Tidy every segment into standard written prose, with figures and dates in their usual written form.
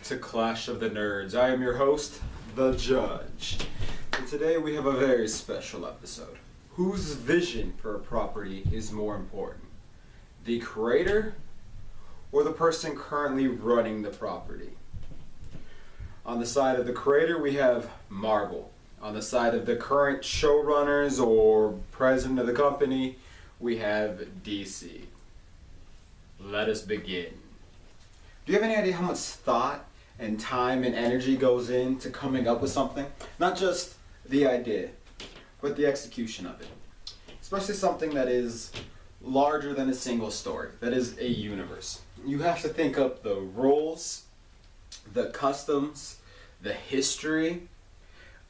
to Clash of the Nerds. I am your host, The Judge. And today we have a very special episode. Whose vision for a property is more important? The creator or the person currently running the property? On the side of the creator, we have Marvel. On the side of the current showrunners or president of the company, we have DC. Let us begin. Do you have any idea how much thought and time and energy goes into coming up with something? Not just the idea, but the execution of it. Especially something that is larger than a single story, that is a universe. You have to think up the rules, the customs, the history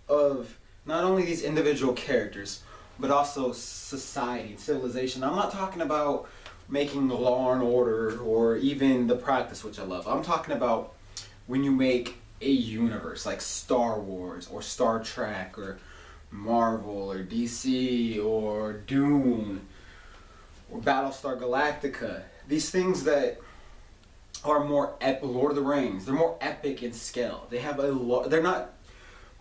of not only these individual characters, but also society and civilization. I'm not talking about making Law and Order or even The Practice, which I love. I'm talking about when you make a universe like Star Wars or Star Trek or Marvel or DC or Dune or Battlestar Galactica. These things that are more Lord of the Rings, they're more epic in scale. They have they're not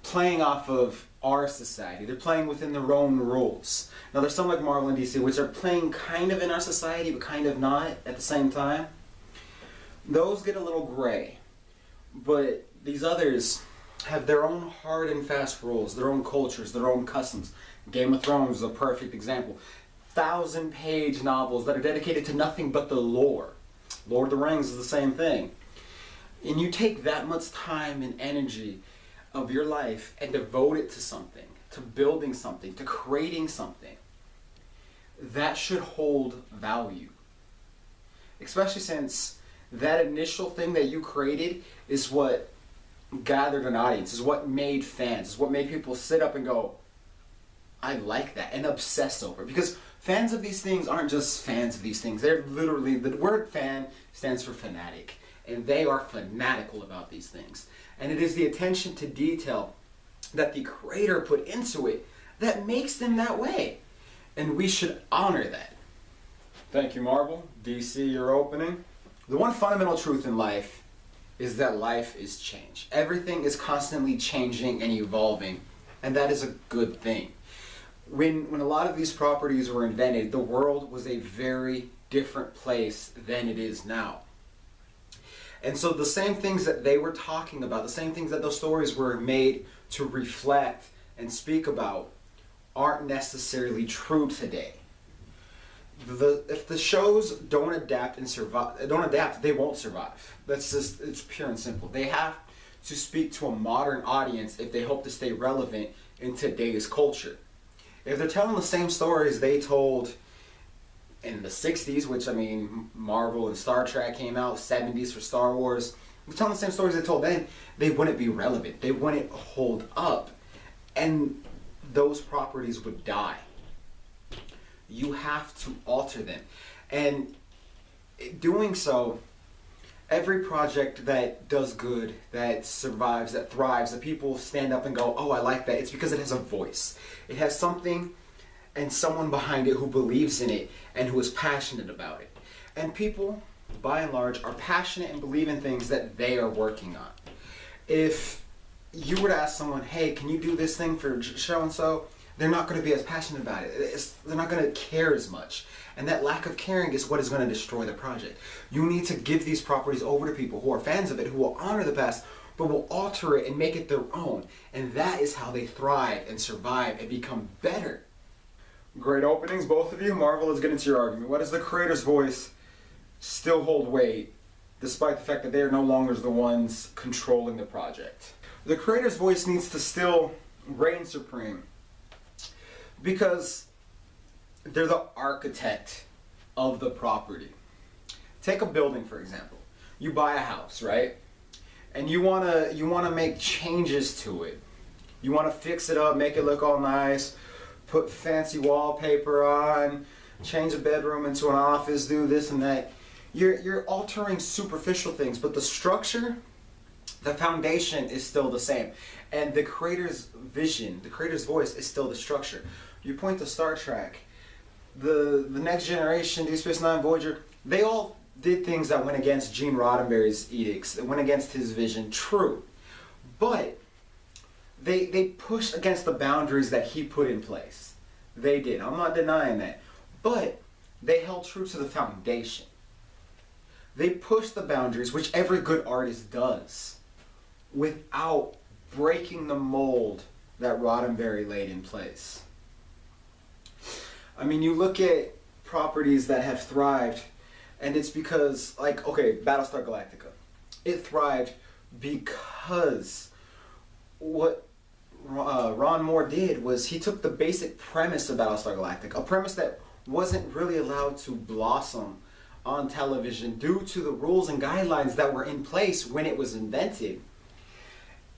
playing off of our society. They're playing within their own rules. Now there's some like Marvel and DC which are playing kind of in our society but kind of not at the same time. Those get a little gray. But these others have their own hard and fast rules, their own cultures, their own customs. Game of Thrones is a perfect example. 1,000-page novels that are dedicated to nothing but the lore. Lord of the Rings is the same thing. And you take that much time and energy of your life and devote it to something, to building something, to creating something, that should hold value. Especially since that initial thing that you created is what gathered an audience, is what made fans, is what made people sit up and go, I like that, and obsess over it. Because fans of these things aren't just fans of these things. They're literally, the word fan stands for fanatic. And they are fanatical about these things. And it is the attention to detail that the creator put into it that makes them that way. And we should honor that. Thank you, Marvel. DC, your opening. The one fundamental truth in life is that life is change. Everything is constantly changing and evolving. And that is a good thing. When a lot of these properties were invented, the world was a very different place than it is now. And so the same things that they were talking about, the same things that those stories were made to reflect and speak about, aren't necessarily true today. If the shows don't adapt, they won't survive. It's pure and simple. They have to speak to a modern audience if they hope to stay relevant in today's culture. If they're telling the same stories they told in the 60s, which, I mean, Marvel and Star Trek came out, 70s for Star Wars. They're telling the same stories they told then, they wouldn't be relevant. They wouldn't hold up. And those properties would die. You have to alter them. And doing so, every project that does good, that survives, that thrives, that people stand up and go, oh, I like that, it's because it has a voice. It has something and someone behind it who believes in it and who is passionate about it. And people, by and large, are passionate and believe in things that they are working on. If you were to ask someone, hey, can you do this thing for so-and-so? They're not going to be as passionate about it. They're not going to care as much. And that lack of caring is what is going to destroy the project. You need to give these properties over to people who are fans of it, who will honor the past, but will alter it and make it their own. And that is how they thrive and survive and become better. Great openings, both of you. Marvel, let's get into your argument. Why does the creator's voice still hold weight, despite the fact that they are no longer the ones controlling the project? The creator's voice needs to still reign supreme, because they're the architect of the property. Take a building, for example. You buy a house, right? And you wanna make changes to it. You wanna fix it up, make it look all nice, put fancy wallpaper on, change a bedroom into an office, do this and that. You're altering superficial things, but the structure, the foundation is still the same. And the creator's vision, the creator's voice is still the structure. You point to Star Trek, the Next Generation, Deep Space Nine, Voyager, they all did things that went against Gene Roddenberry's edicts, that went against his vision, true. But they pushed against the boundaries that he put in place. They did. I'm not denying that. But they held true to the foundation. They pushed the boundaries, which every good artist does, without breaking the mold that Roddenberry laid in place. I mean, you look at properties that have thrived, and it's because, like, okay, Battlestar Galactica. It thrived because what Ron Moore did was he took the basic premise of Battlestar Galactica, a premise that wasn't really allowed to blossom on television due to the rules and guidelines that were in place when it was invented.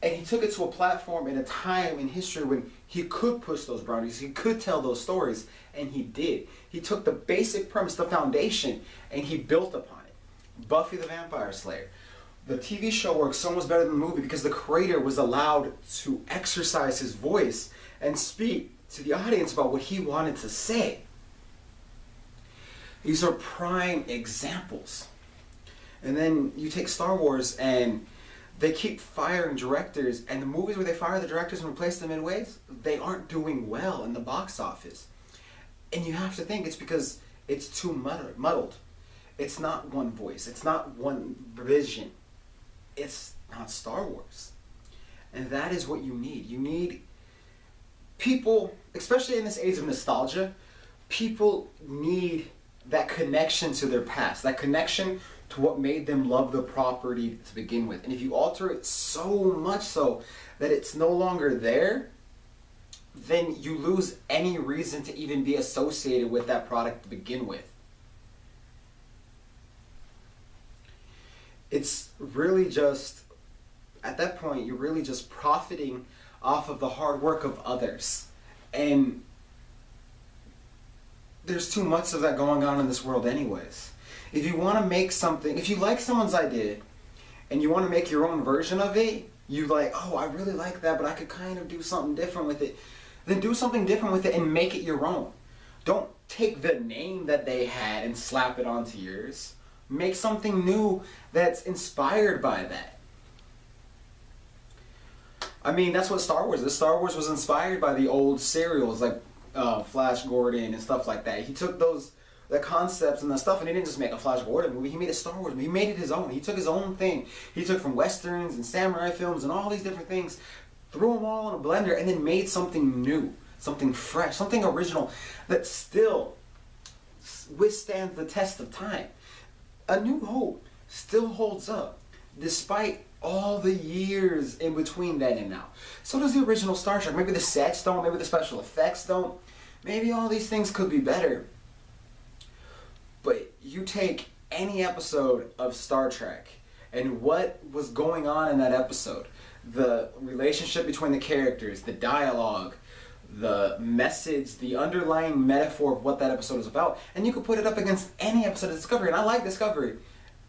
And he took it to a platform in a time in history when he could push those boundaries, he could tell those stories, and he did. He took the basic premise, the foundation, and he built upon it. Buffy the Vampire Slayer. The TV show works so much better than the movie because the creator was allowed to exercise his voice and speak to the audience about what he wanted to say. These are prime examples. And then you take Star Wars and they keep firing directors, and the movies where they fire the directors and replace them in ways, they aren't doing well in the box office. And you have to think it's because it's too muddled. It's not one voice. It's not one vision. It's not Star Wars. And that is what you need. You need people, especially in this age of nostalgia, people need that connection to their past, that connection to what made them love the property to begin with. And if you alter it so much so that it's no longer there, then you lose any reason to even be associated with that product to begin with. It's really just, at that point, you're really just profiting off of the hard work of others. And there's too much of that going on in this world anyways. If you want to make something, if you like someone's idea and you want to make your own version of it, you like, oh, I really like that, but I could kind of do something different with it. Then do something different with it and make it your own. Don't take the name that they had and slap it onto yours. Make something new that's inspired by that. I mean, that's what Star Wars is. Star Wars was inspired by the old serials like Flash Gordon and stuff like that. He took the concepts and the stuff, and he didn't just make a Flash Gordon movie. He made a Star Wars movie. He made it his own. He took his own thing. He took from westerns and samurai films and all these different things, threw them all in a blender, and then made something new, something fresh, something original that still withstands the test of time. A New Hope still holds up, despite all the years in between then and now. So does the original Star Trek. Maybe the sets don't, maybe the special effects don't, maybe all these things could be better. But you take any episode of Star Trek and what was going on in that episode, the relationship between the characters, the dialogue, the message, the underlying metaphor of what that episode is about, and you could put it up against any episode of Discovery. And I like Discovery,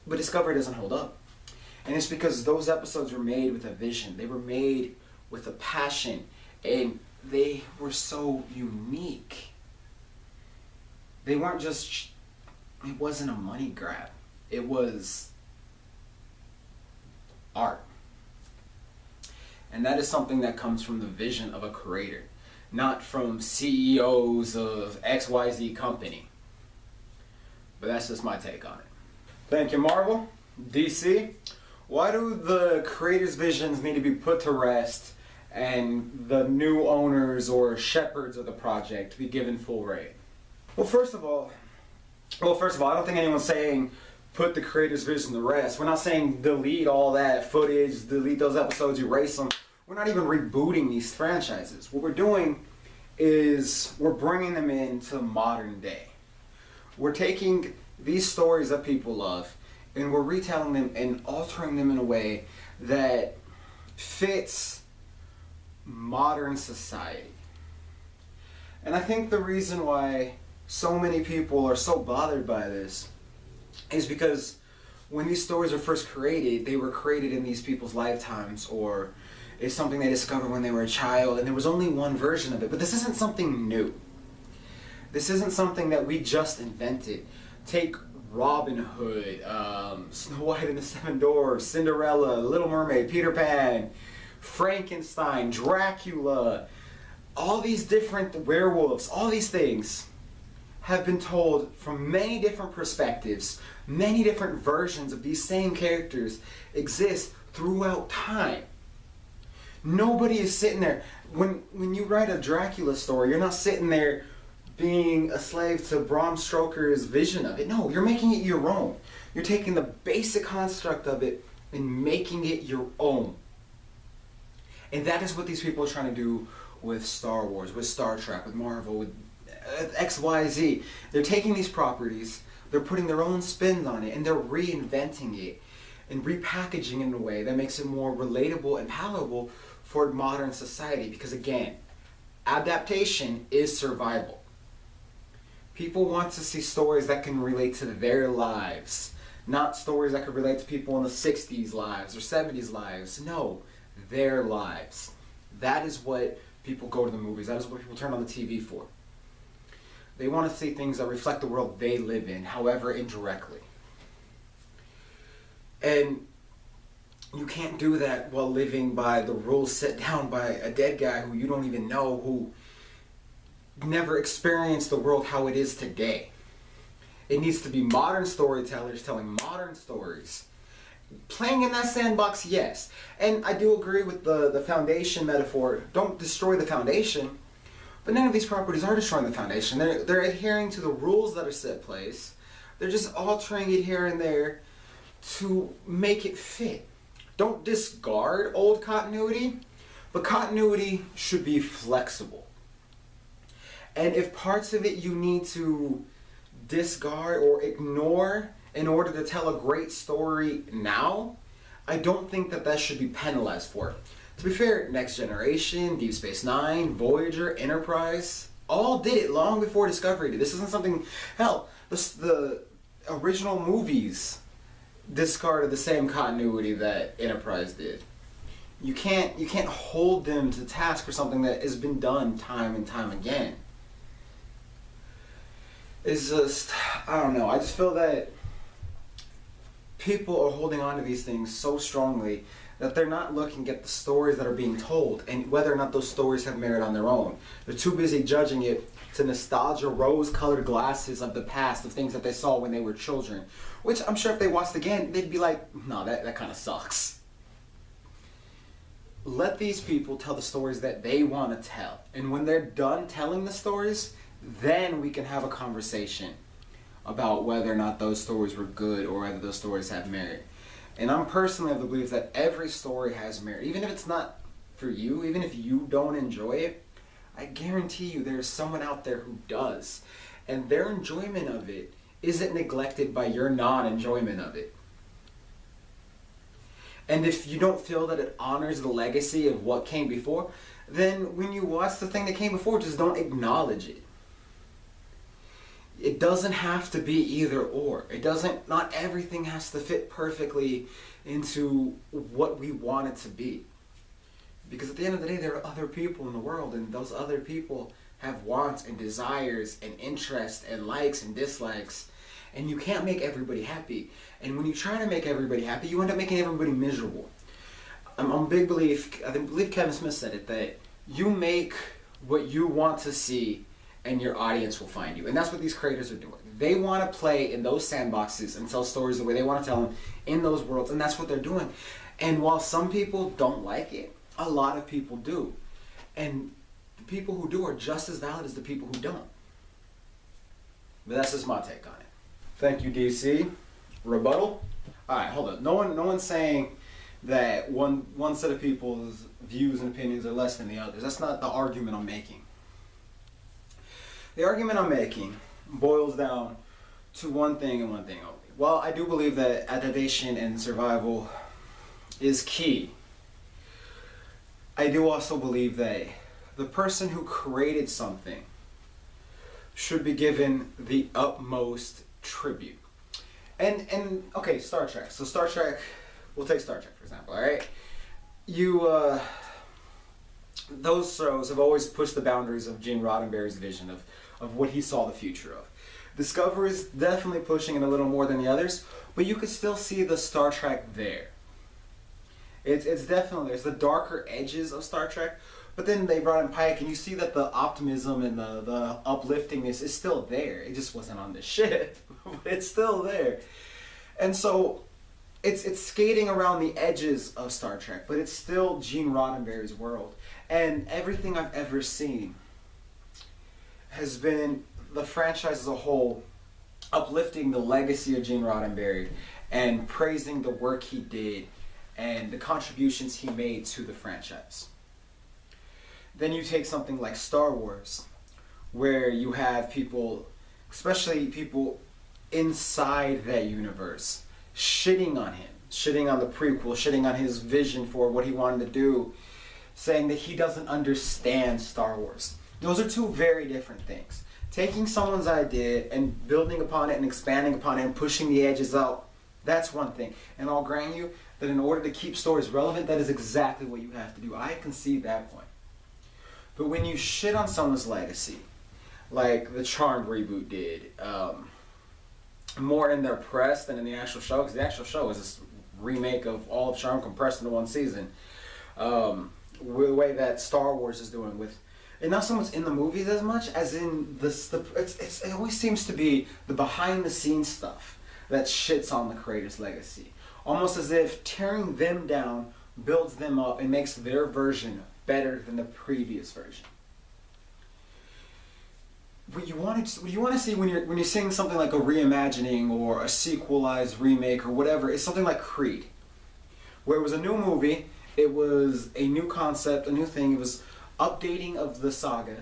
but Discovery doesn't hold up. And it's because those episodes were made with a vision. They were made with a passion, and they were so unique. They weren't just, it wasn't a money grab. It was art. And that is something that comes from the vision of a creator, not from CEOs of XYZ company. But that's just my take on it. Thank you, Marvel. DC, why do the creators' visions need to be put to rest and the new owners or shepherds of the project be given full reign? Well, first of all, I don't think anyone's saying put the creators' vision to rest. We're not saying delete all that footage, delete those episodes, erase them. We're not even rebooting these franchises. What we're doing is we're bringing them into modern day. We're taking these stories that people love and we're retelling them and altering them in a way that fits modern society. And I think the reason why so many people are so bothered by this is because when these stories were first created, they were created in these people's lifetimes, or it's something they discovered when they were a child, and there was only one version of it. But this isn't something new. This isn't something that we just invented. Take Robin Hood, Snow White and the Seven Dwarfs, Cinderella, Little Mermaid, Peter Pan, Frankenstein, Dracula, all these different werewolves, all these things have been told from many different perspectives. Many different versions of these same characters exist throughout time. Nobody is sitting there. When you write a Dracula story, you're not sitting there being a slave to Bram Stoker's vision of it. No, you're making it your own. You're taking the basic construct of it and making it your own. And that is what these people are trying to do with Star Wars, with Star Trek, with Marvel, with XYZ. They're taking these properties, they're putting their own spins on it, and they're reinventing it and repackaging it in a way that makes it more relatable and palatable for modern society. Because again, adaptation is survival. People want to see stories that can relate to their lives, not stories that could relate to people in the 60s lives or 70s lives. No, their lives. That is what people go to the movies. That is what people turn on the TV for. They want to see things that reflect the world they live in, however indirectly. And you can't do that while living by the rules set down by a dead guy who you don't even know, who never experienced the world how it is today. It needs to be modern storytellers telling modern stories. Playing in that sandbox, yes. And I do agree with the foundation metaphor. Don't destroy the foundation. But none of these properties are destroying the foundation. They're adhering to the rules that are set in place. They're just altering it here and there to make it fit. Don't discard old continuity, but continuity should be flexible. And if parts of it you need to discard or ignore in order to tell a great story now, I don't think that should be penalized for it. To be fair, Next Generation, Deep Space Nine, Voyager, Enterprise, all did it long before Discovery did. This isn't something, hell, the original movies discarded the same continuity that Enterprise did. You can't hold them to task for something that has been done time and time again. It's just, I don't know, I just feel that people are holding on to these things so strongly that they're not looking at the stories that are being told and whether or not those stories have merit on their own. They're too busy judging it to nostalgia, rose-colored glasses of the past, of things that they saw when they were children. Which I'm sure if they watched again, they'd be like, no, that kind of sucks. Let these people tell the stories that they want to tell. And when they're done telling the stories, then we can have a conversation about whether or not those stories were good or whether those stories have merit. And I'm personally of the belief that every story has merit. Even if it's not for you, even if you don't enjoy it, I guarantee you there's someone out there who does. And their enjoyment of it isn't neglected by your non-enjoyment of it. And if you don't feel that it honors the legacy of what came before, then when you watch the thing that came before, just don't acknowledge it. It doesn't have to be either or. Not everything has to fit perfectly into what we want it to be. Because at the end of the day, there are other people in the world, and those other people have wants and desires and interests and likes and dislikes. And you can't make everybody happy. And when you try to make everybody happy, you end up making everybody miserable. I'm a big belief, I believe Kevin Smith said it, that you make what you want to see and your audience will find you. And that's what these creators are doing. They want to play in those sandboxes and tell stories the way they want to tell them in those worlds, and that's what they're doing. And while some people don't like it, a lot of people do. And the people who do are just as valid as the people who don't. But that's just my take on it. Thank you, DC. Rebuttal? Alright, hold up. No one's saying that one set of people's views and opinions are less than the others. That's not the argument I'm making. The argument I'm making boils down to one thing and one thing only. While I do believe that adaptation and survival is key, I do also believe that the person who created something should be given the utmost tribute. And okay, Star Trek. So Star Trek, we'll take Star Trek for example, alright? Those shows have always pushed the boundaries of Gene Roddenberry's vision of what he saw the future of. Discovery's definitely pushing it a little more than the others, but you could still see the Star Trek there. It's definitely, there's the darker edges of Star Trek, but then they brought in Pike, and you see that the optimism and the upliftingness is still there. It just wasn't on the ship, but it's still there. And so it's skating around the edges of Star Trek, but it's still Gene Roddenberry's world. And everything I've ever seen has been the franchise as a whole uplifting the legacy of Gene Roddenberry and praising the work he did and the contributions he made to the franchise. Then you take something like Star Wars, where you have people, especially people inside that universe, shitting on him, shitting on the prequel, shitting on his vision for what he wanted to do, saying that he doesn't understand Star Wars. Those are two very different things. Taking someone's idea and building upon it and expanding upon it and pushing the edges out, that's one thing. And I'll grant you that in order to keep stories relevant, that is exactly what you have to do. I concede that point. But when you shit on someone's legacy, like the Charmed reboot did, more in their press than in the actual show, because the actual show is this remake of all of Charmed compressed into one season. The way that Star Wars is doing with, and not so much in the movies as much as in it always seems to be the behind the scenes stuff that shits on the creator's legacy. Almost as if tearing them down builds them up and makes their version better than the previous version. What you want to see when you're seeing something like a reimagining or a sequelized remake or whatever is something like Creed, where it was a new movie, it was a new concept, a new thing, it was updating of the saga.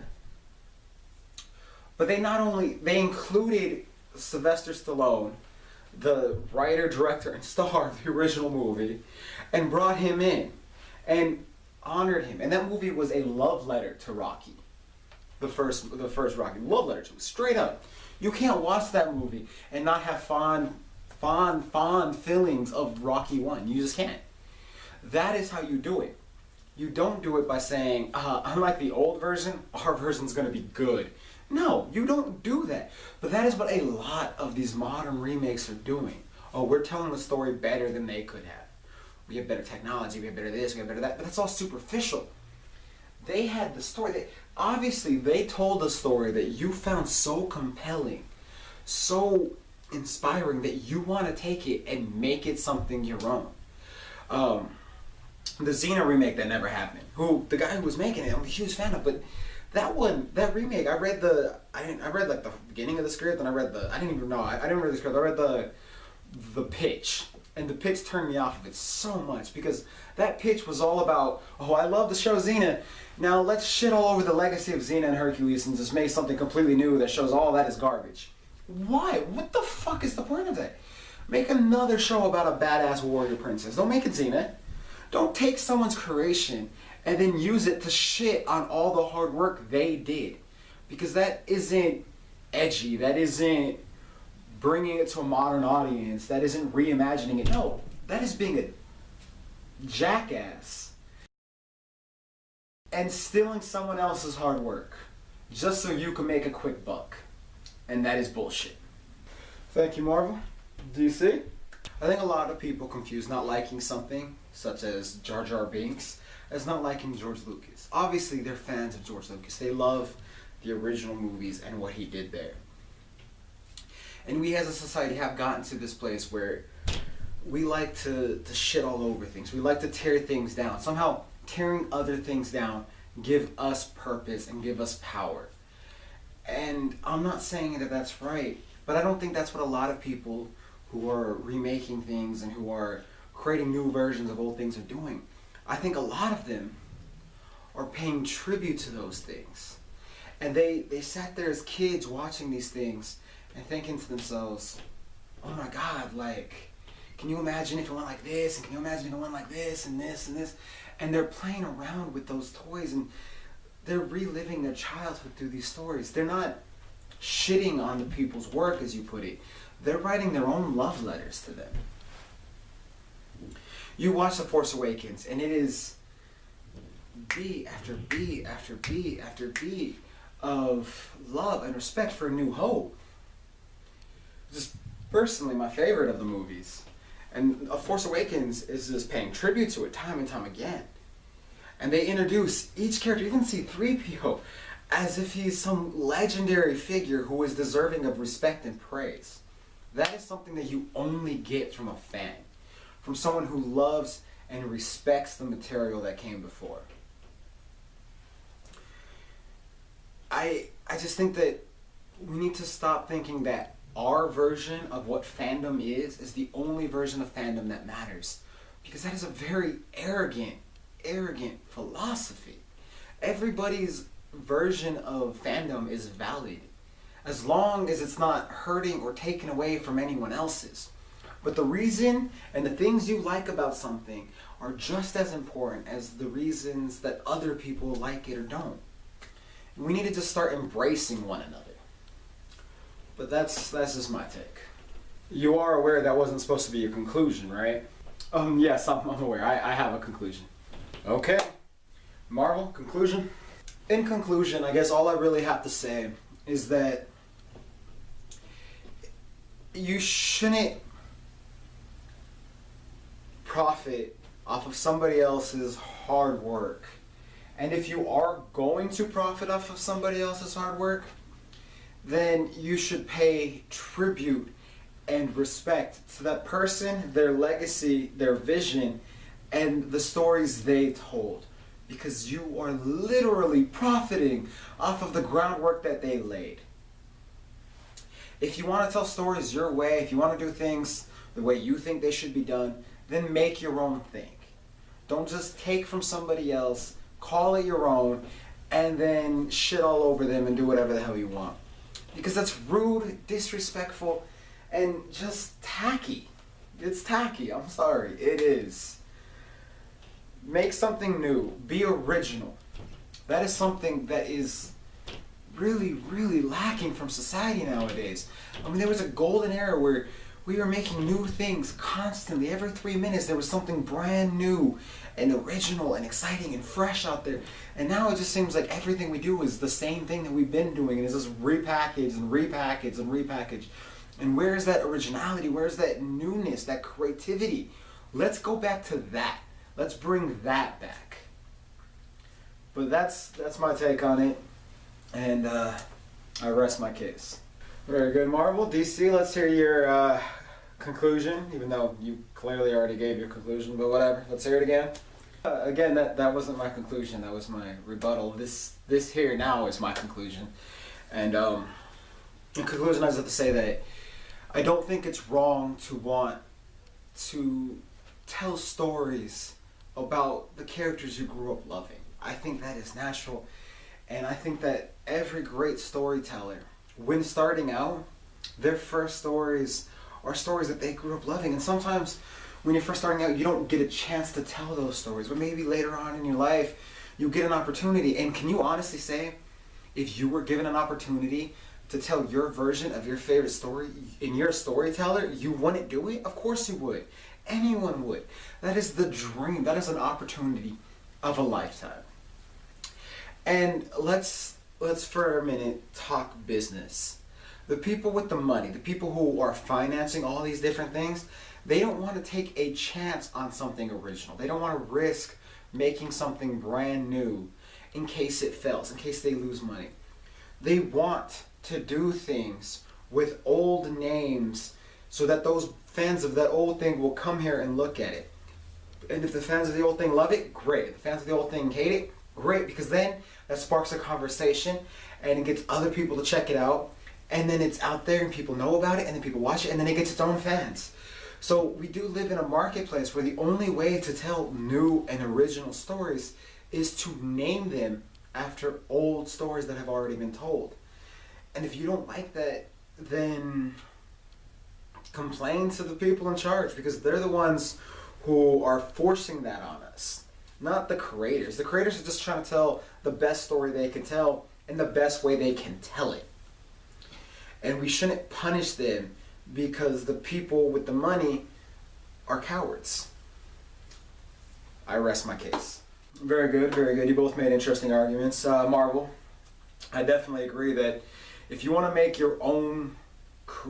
But they included Sylvester Stallone, the writer, director, and star of the original movie, and brought him in and honored him. And that movie was a love letter to Rocky. The first Rocky. Love letter to him. Straight up. You can't watch that movie and not have fond feelings of Rocky 1. You just can't. That is how you do it. You don't do it by saying, unlike the old version, our version's going to be good. No, you don't do that. But that is what a lot of these modern remakes are doing. Oh, we're telling the story better than they could have. We have better technology, we have better this, we have better that. But that's all superficial. They had the story. Obviously, they told a story that you found so compelling, so inspiring, that you want to take it and make it something your own. The Xena remake that never happened. The guy who was making it, I'm a huge fan of, but that remake, I read like the beginning of the script, and I didn't read the script, I read the pitch, and the pitch turned me off of it so much, because that pitch was all about, oh, I love the show Xena, now let's shit all over the legacy of Xena and Hercules and just make something completely new that shows all that is garbage. Why? What the fuck is the point of that? Make another show about a badass warrior princess. Don't make it Xena. Don't take someone's creation and then use it to shit on all the hard work they did. Because that isn't edgy. That isn't bringing it to a modern audience. That isn't reimagining it. No, that is being a jackass and stealing someone else's hard work just so you can make a quick buck. And that is bullshit. Thank you, Marvel. DC? I think a lot of people confuse not liking something, such as Jar Jar Binks, as not liking George Lucas. Obviously, they're fans of George Lucas. They love the original movies and what he did there. And we as a society have gotten to this place where we like to shit all over things. We like to tear things down. Somehow, tearing other things down give us purpose and give us power. And I'm not saying that that's right, but I don't think that's what a lot of people who are remaking things and who are creating new versions of old things are doing. I think a lot of them are paying tribute to those things. And they sat there as kids watching these things and thinking to themselves, oh my God, like, can you imagine if it went like this? And can you imagine if it went like this and this and this? And they're playing around with those toys and they're reliving their childhood through these stories. They're not shitting on the people's work, as you put it. They're writing their own love letters to them. You watch The Force Awakens, and it is B after B after B after B of love and respect for A New Hope. just personally my favorite of the movies. And A Force Awakens is just paying tribute to it time and time again. And they introduce each character, even C-3PO, as if he's some legendary figure who is deserving of respect and praise. That is something that you only get from a fan, from someone who loves and respects the material that came before. I just think that we need to stop thinking that our version of what fandom is the only version of fandom that matters. Because that is a very arrogant philosophy. Everybody's version of fandom is valid, as long as it's not hurting or taken away from anyone else's. But the reason and the things you like about something are just as important as the reasons that other people like it or don't. We need to just start embracing one another. But that's just my take. You are aware that wasn't supposed to be a conclusion, right? Yes, I'm aware. I have a conclusion. Okay. Marvel, conclusion? In conclusion, I guess all I really have to say is that you shouldn't profit off of somebody else's hard work. And if you are going to profit off of somebody else's hard work, then you should pay tribute and respect to that person, their legacy, their vision, and the stories they told. Because you are literally profiting off of the groundwork that they laid. If you want to tell stories your way, if you want to do things the way you think they should be done, then make your own thing. Don't just take from somebody else, call it your own, and then shit all over them and do whatever the hell you want. Because that's rude, disrespectful, and just tacky. It's tacky, I'm sorry, it is. Make something new, be original. That is something that is really lacking from society nowadays. I mean, there was a golden era where we were making new things constantly. Every 3 minutes there was something brand new and original and exciting and fresh out there. And now it just seems like everything we do is the same thing that we've been doing, and it's just repackaged and repackaged and repackaged. And where's that originality? Where's that newness, that creativity? Let's go back to that. Let's bring that back. But that's my take on it. And I rest my case. Very good, Marvel. DC, let's hear your conclusion, even though you clearly already gave your conclusion, but whatever. Let's hear it again. Again, that wasn't my conclusion. That was my rebuttal. This here now is my conclusion. And in conclusion, I just have to say that I don't think it's wrong to want to tell stories about the characters you grew up loving. I think that is natural. And I think that every great storyteller, when starting out, their first stories are stories that they grew up loving. And sometimes when you're first starting out, you don't get a chance to tell those stories. But maybe later on in your life, you get an opportunity. And can you honestly say, if you were given an opportunity to tell your version of your favorite story and you're a storyteller, you wouldn't do it? Of course you would. Anyone would. That is the dream. That is an opportunity of a lifetime. And let's for a minute talk business. The people with the money, the people who are financing all these different things, they don't want to take a chance on something original. They don't want to risk making something brand new in case it fails, in case they lose money. They want to do things with old names so that those fans of that old thing will come here and look at it. And if the fans of the old thing love it, great. If the fans of the old thing hate it, great, because then that sparks a conversation and it gets other people to check it out, and then it's out there and people know about it and then people watch it and then it gets its own fans. So we do live in a marketplace where the only way to tell new and original stories is to name them after old stories that have already been told. And if you don't like that, then complain to the people in charge, because they're the ones who are forcing that on us, not the creators. The creators are just trying to tell the best story they can tell in the best way they can tell it. And we shouldn't punish them because the people with the money are cowards. I rest my case. Very good, very good. You both made interesting arguments. Marvel, I definitely agree that if you want to make your own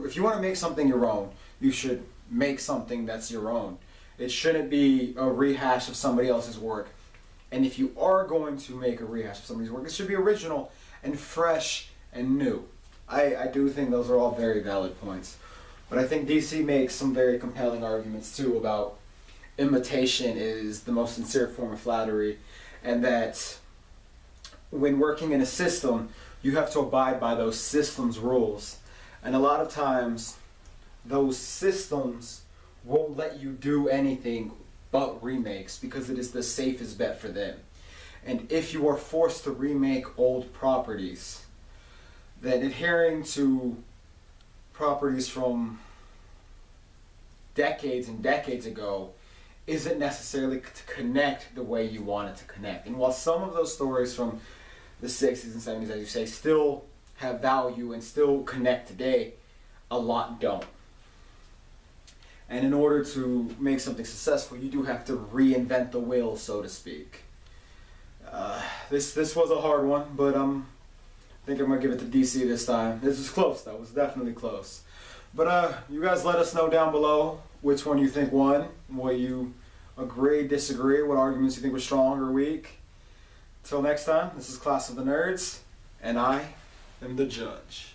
if you want to make something your own, you should make something that's your own. It shouldn't be a rehash of somebody else's work. And if you are going to make a rehash of somebody's work, it should be original and fresh and new. I do think those are all very valid points. But I think DC makes some very compelling arguments too about imitation is the most sincere form of flattery, and that when working in a system, you have to abide by those systems rules. And a lot of times, those systems won't let you do anything but remakes because it is the safest bet for them. And if you are forced to remake old properties, then adhering to properties from decades and decades ago isn't necessarily to connect the way you want it to connect. And while some of those stories from the 60s and 70s, as you say, still have value and still connect today, a lot don't. And in order to make something successful, you do have to reinvent the wheel, so to speak. This was a hard one, but I think I'm going to give it to DC this time. This was close, though. It was definitely close. But you guys let us know down below which one you think won, what you agree, disagree, what arguments you think were strong or weak. Till next time, this is Class of the Nerds, and I am the Judge.